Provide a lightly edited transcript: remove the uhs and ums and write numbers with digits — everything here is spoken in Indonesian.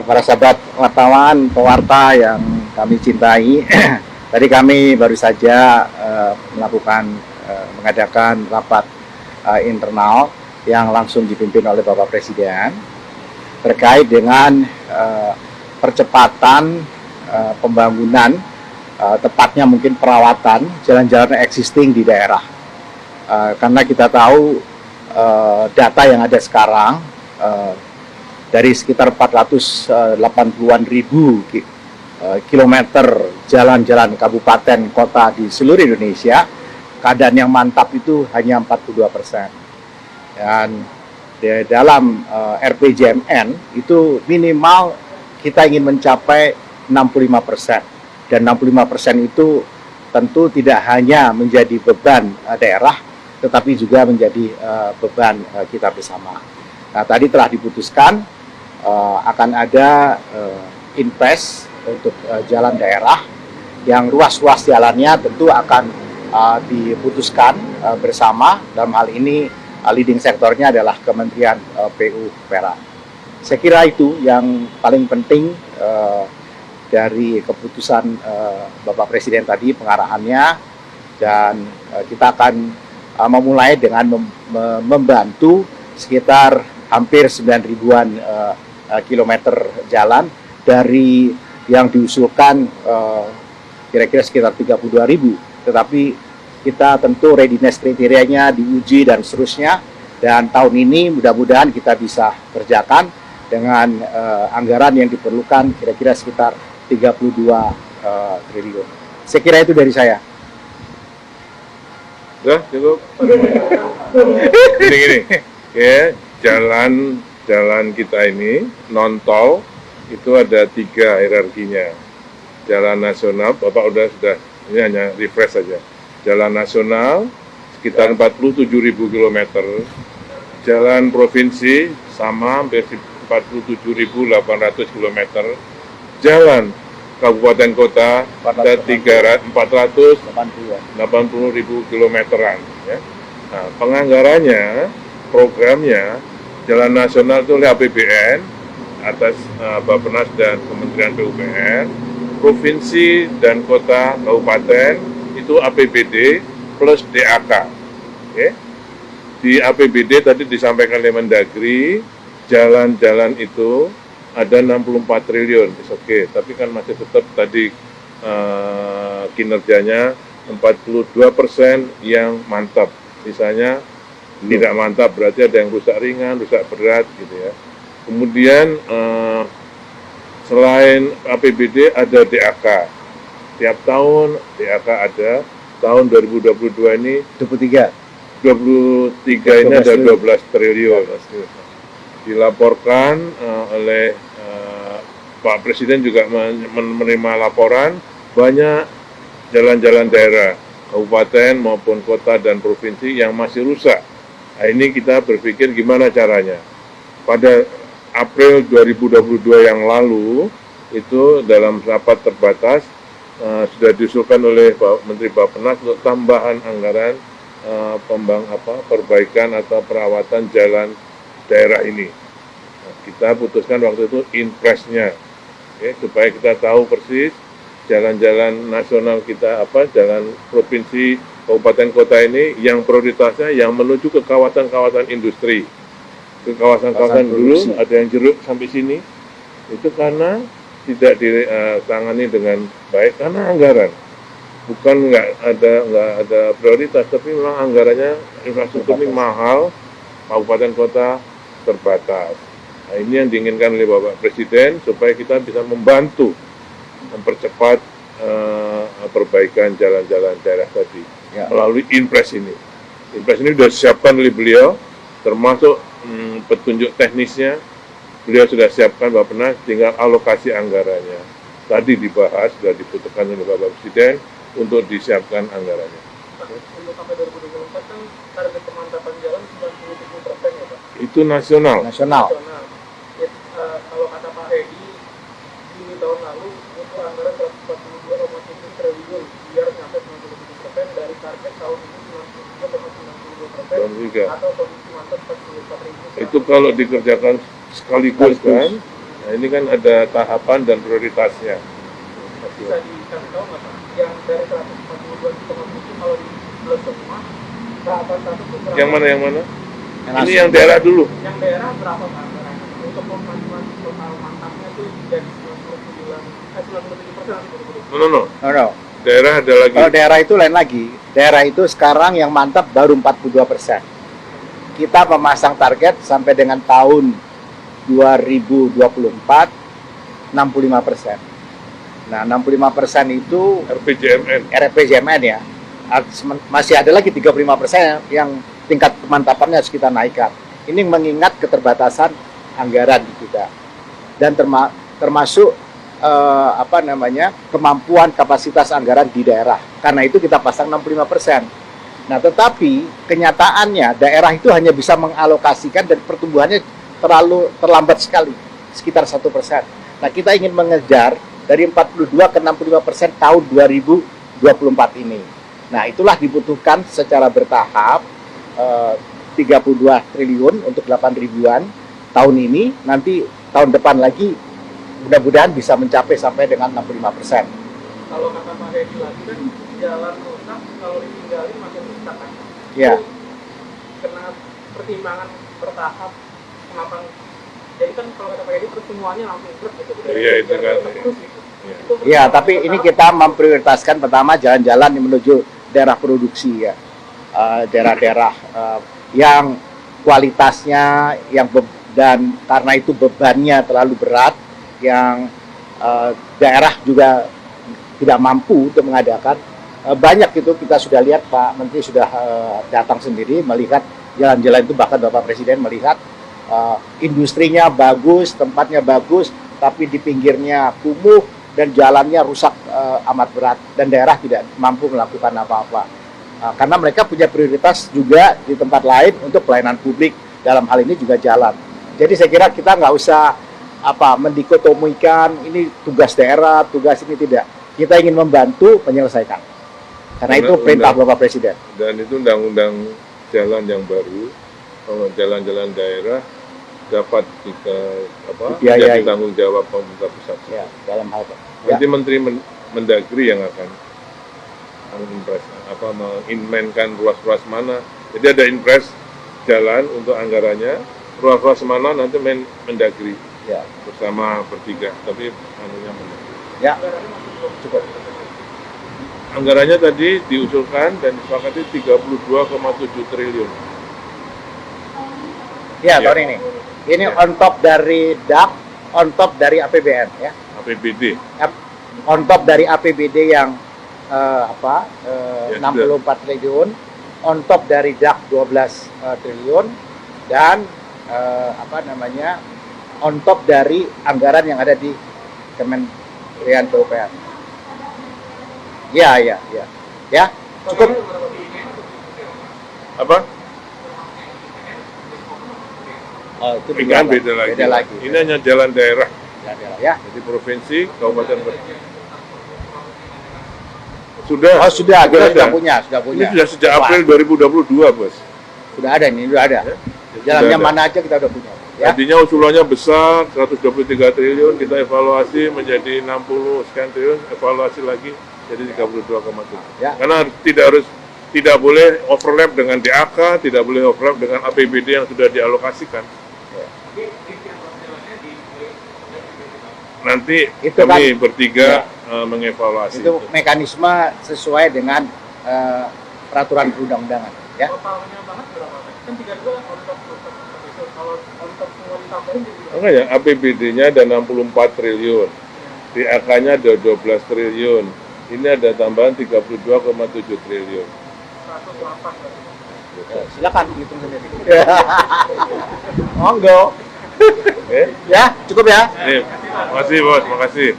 para sahabat wartawan, pewarta yang kami cintai. Tadi kami baru saja mengadakan rapat internal yang langsung dipimpin oleh Bapak Presiden terkait dengan percepatan pembangunan, tepatnya mungkin perawatan jalan-jalan existing di daerah. Karena kita tahu data yang ada sekarang, dari sekitar 480-an ribu kilometer jalan-jalan kabupaten kota di seluruh Indonesia, keadaan yang mantap itu hanya 42%. Dan di dalam RPJMN itu minimal kita ingin mencapai 65%. Dan 65% itu tentu tidak hanya menjadi beban daerah, tetapi juga menjadi beban kita bersama. Nah, tadi telah diputuskan akan ada invest untuk jalan daerah yang ruas-ruas jalannya tentu akan diputuskan bersama. Dalam hal ini leading sektornya adalah Kementerian PUPera. Saya kira itu yang paling penting dari keputusan Bapak Presiden tadi, pengarahannya, dan kita akan memulai dengan membantu sekitar hampir 9 ribuan kilometer jalan dari yang diusulkan kira-kira sekitar 32.000, tetapi kita tentu readiness kriterianya diuji dan seterusnya, dan tahun ini mudah-mudahan kita bisa kerjakan dengan anggaran yang diperlukan kira-kira sekitar 32 triliun. Saya kira itu dari saya. Sudah cukup. Gini, ya, jalan kita ini non tol itu ada 3 hierarkinya. Jalan nasional, Bapak sudah ini hanya refresh saja. Jalan nasional sekitar 47.000 km. Jalan provinsi sama hampir 47.800 km. Jalan kabupaten kota ada 480.000 kilometeran. Ya. Nah, penganggarannya, programnya, jalan nasional itu oleh APBN atas Bappenas dan Kementerian PUPR, provinsi dan kota kabupaten itu APBD plus DAK. Okay. Di APBD tadi disampaikan oleh Mendagri, jalan-jalan itu ada 64 triliun, oke, tapi kan masih tetap tadi kinerjanya 42% yang mantap, sisanya tidak mantap, berarti ada yang rusak ringan, rusak berat gitu ya. Kemudian selain APBD ada DAK, tiap tahun DAK ada, tahun 2022 ini 23 ini ada 12 triliun. Dilaporkan oleh Pak Presiden juga menerima laporan banyak jalan-jalan daerah, kabupaten maupun kota dan provinsi yang masih rusak. Nah, ini kita berpikir gimana caranya. Pada April 2022 yang lalu, itu dalam rapat terbatas sudah diusulkan oleh Pak Menteri Bappenas untuk tambahan anggaran perbaikan atau perawatan jalan daerah ini. Nah, kita putuskan waktu itu impresnya, supaya kita tahu persis jalan-jalan nasional kita jalan provinsi, kabupaten kota ini yang prioritasnya yang menuju ke kawasan-kawasan industri, ke kawasan-kawasan dulu ada yang jeruk sampai sini, itu karena tidak ditangani dengan baik karena anggaran. Bukan nggak ada prioritas, tapi memang anggarannya infrastruktur ini mahal, kabupaten kota terbatas. Nah, ini yang diinginkan oleh Bapak Presiden supaya kita bisa membantu mempercepat perbaikan jalan-jalan daerah tadi melalui Inpres ini. Inpres ini sudah disiapkan oleh beliau, termasuk petunjuk teknisnya beliau sudah siapkan Bappenas, tinggal alokasi anggarannya. Tadi dibahas, sudah diputuskan oleh Bapak Presiden untuk disiapkan anggarannya. Untuk sampai 2024 kan target pemantapan jalan 97% ya Pak? Itu nasional. Ya, kalau kata Pak Hedi, Juni tahun lalu untuk anggaran 142,7 triliun biar sampai 97% dari target tahun ini 93,92% atau kondisi mantap 44.000. Itu kalau dikerjakan sekaligus kan, Nah, ini kan ada tahapan dan prioritasnya. Bisa dikasih tahu nggak Pak? Yang dari 142 juta itu kalau di plus semua, tahapan satu itu berapa? Yang mana? Yang Ini langsung. yang daerah dulu. Yang daerah berapa Pak anggarannya? Untuk pembantuan total mantapnya itu jadi 97%. No. No. Daerah ada lagi. Kalau daerah itu lain lagi. Daerah itu sekarang yang mantap baru 42%. Kita memasang target sampai dengan tahun 2024 65%. Nah, 65% itu RPJMN. RPJMN ya. Masih ada lagi 35% yang tingkat kemantapannya harus kita naikkan. Ini mengingat keterbatasan anggaran di kita. Dan termasuk kemampuan kapasitas anggaran di daerah. Karena itu kita pasang 65%. Nah, tetapi kenyataannya daerah itu hanya bisa mengalokasikan dan pertumbuhannya terlambat sekali, sekitar 1%. Nah, kita ingin mengejar dari 42 ke 65% tahun 2024 ini. Nah, itulah dibutuhkan secara bertahap 32 triliun untuk 8 ribuan tahun ini. Nanti tahun depan lagi mudah-mudahan bisa mencapai sampai dengan 65%. Kalau kata Pak Hedi lagi kan jalan rusak kalau ditinggalin makin rusak kan. Ya. Itu kena pertimbangan bertahap kenapa? Jadi kan kalau kata Pak Hedi terus semuanya langsung truk gitu. Iya, itu kan. Terus gitu. Iya. Itu Ya, tapi ini kita memprioritaskan pertama jalan-jalan yang menuju daerah produksi ya. Daerah-daerah yang kualitasnya dan karena itu bebannya terlalu berat, yang daerah juga tidak mampu untuk mengadakan. Banyak itu kita sudah lihat, Pak Menteri sudah datang sendiri melihat jalan-jalan itu, bahkan Bapak Presiden melihat industrinya bagus, tempatnya bagus, tapi di pinggirnya kumuh dan jalannya rusak amat berat, dan daerah tidak mampu melakukan apa-apa. Karena mereka punya prioritas juga di tempat lain untuk pelayanan publik, dalam hal ini juga jalan. Jadi saya kira kita nggak usah mendikotomikan ini tugas daerah, tugas ini, tidak. Kita ingin membantu menyelesaikan. Karena itu perintah Bapak Presiden. Dan itu undang-undang jalan yang baru, jalan-jalan daerah dapat Dibiayai. menjadi tanggung jawab pemerintah pusat. Ya, dalam hal Nanti Menteri Mendagri yang akan menginmenkan ruas-ruas mana. Jadi ada impres jalan untuk anggarannya, ruas-ruas mana nanti Mendagri ya. bersama bertiga. Tapi Mendagri. Ya, cukup. Anggarannya tadi diusulkan dan disepakati 32,7 triliun. Ya, Ya. tahun ini. Ini on top dari DAP, on top dari APBN ya. APBD. On top dari APBD yang 64 triliun, on top dari DAP 12 triliun, dan on top dari anggaran yang ada di Kementerian PUPR. Ya, cukup. Apa? Itu Kan beda lagi. Ini hanya jalan daerah. Ya. Jadi provinsi, kabupaten. Sudah. Oh, sudah, kita sudah ada. punya. Ini sudah sejak April 2022, Bos. Sudah ada nih, sudah ada. Ya, Jalannya sudah ada. mana aja kita udah punya. Ya. Tadinya usulannya besar, 123 triliun, kita evaluasi menjadi 60 sekian triliun, evaluasi lagi jadi 32,7. Ya. Karena tidak boleh overlap dengan DAK, tidak boleh overlap dengan APBD yang sudah dialokasikan. Nanti Itu kami kan- bertiga mengevaluasi Itu mekanisme sesuai dengan peraturan perundang-undangan. Ya. totalnya banget berapa? Kan 32 untuk kalau untuk semua ditambahin jadi berapa? Makanya APBD-nya ada 64 triliun, DAK-nya ada 12 triliun, ini ada tambahan 32,7 triliun. 108 berarti. Ya, silakan hitung sendiri. Monggo. Oke? Ya, cukup ya. Makasih Bos, makasih.